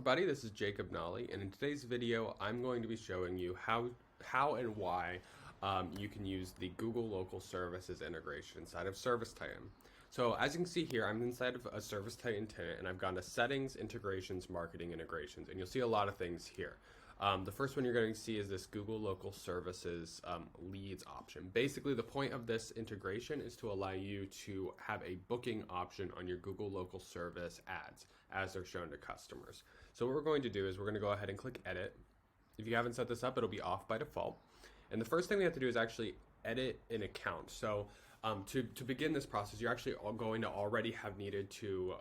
everybody, this is Jacob Nolly, and in today's video I'm going to be showing you how and why you can use the Google Local Services integration inside of ServiceTitan. So as you can see here, I'm inside of a ServiceTitan tenant and I've gone to Settings, Integrations, Marketing Integrations, and you'll see a lot of things here. The first one you're going to see is this Google Local Services leads option. Basically, the point of this integration is to allow you to have a booking option on your Google Local Service ads as they're shown to customers. So what we're going to do is we're going to go ahead and click Edit. If you haven't set this up, it'll be off by default. And the first thing we have to do is actually edit an account. So to begin this process, you're actually going to already have needed to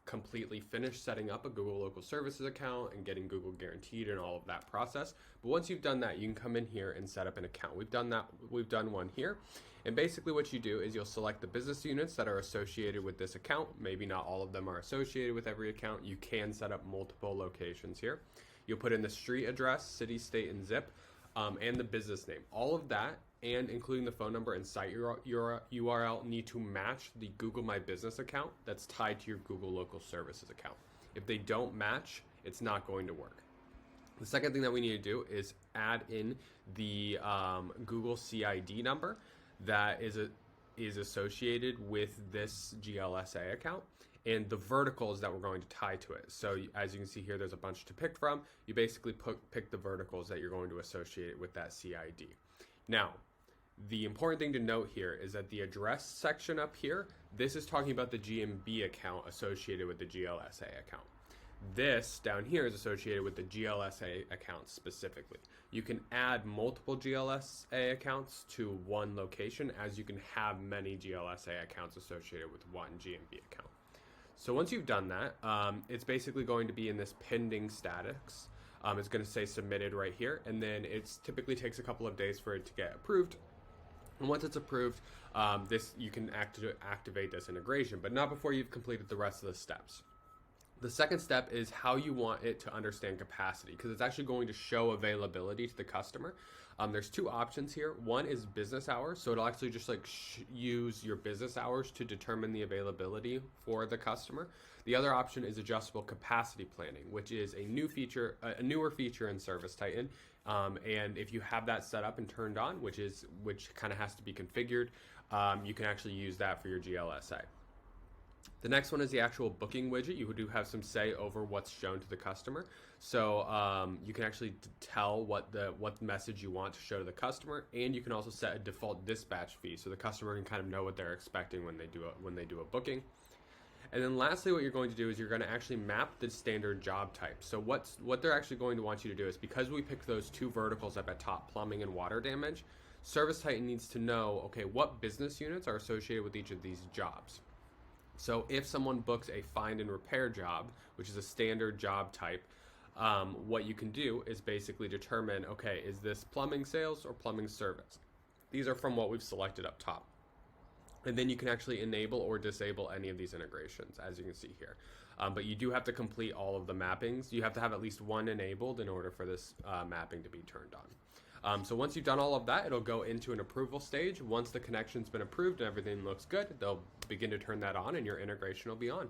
completely finish setting up a Google Local Services account and getting Google Guaranteed and all of that process. But once you've done that, you can come in here and set up an account. We've done one here. And basically what you do is you'll select the business units that are associated with this account. Maybe not all of them are associated with every account. You can set up multiple locations here. You'll put in the street address, city, state, and zip, and the business name. All of that, and including the phone number and site URL, need to match the Google My Business account that's tied to your Google Local Services account. If they don't match, it's not going to work. The second thing that we need to do is add in the Google CID number that is associated with this GLSA account, and the verticals that we're going to tie to it. So as you can see here, there's a bunch to pick from. You basically pick the verticals that you're going to associate it with that CID. Now, the important thing to note here is that the address section up here, this is talking about the GMB account associated with the GLSA account. This down here is associated with the GLSA account specifically. You can add multiple GLSA accounts to one location, as you can have many GLSA accounts associated with one GMB account. So once you've done that, it's basically going to be in this pending status. It's going to say submitted right here, and then it typically takes a couple of days for it to get approved. And once it's approved, you can activate this integration, but not before you've completed the rest of the steps. The second step is how you want it to understand capacity, because it's actually going to show availability to the customer. There's two options here. One is business hours, so it'll actually just use your business hours to determine the availability for the customer. The other option is adjustable capacity planning, which is a newer feature in ServiceTitan. And if you have that set up and turned on, which kind of has to be configured, you can actually use that for your GLSA. The next one is the actual booking widget. You do have some say over what's shown to the customer. So you can actually tell what message you want to show to the customer, and you can also set a default dispatch fee so the customer can kind of know what they're expecting when they do a booking. And then lastly, what you're going to do is you're going to actually map the standard job type. So what they're actually going to want you to do is, because we picked those two verticals up at top, plumbing and water damage, ServiceTitan needs to know, okay, what business units are associated with each of these jobs. So if someone books a find and repair job, which is a standard job type, what you can do is basically determine, okay, is this plumbing sales or plumbing service? These are from what we've selected up top. And then you can actually enable or disable any of these integrations, as you can see here. But you do have to complete all of the mappings. You have to have at least one enabled in order for this mapping to be turned on. So once you've done all of that, it'll go into an approval stage. Once the connection's been approved and everything looks good, they'll begin to turn that on and your integration will be on.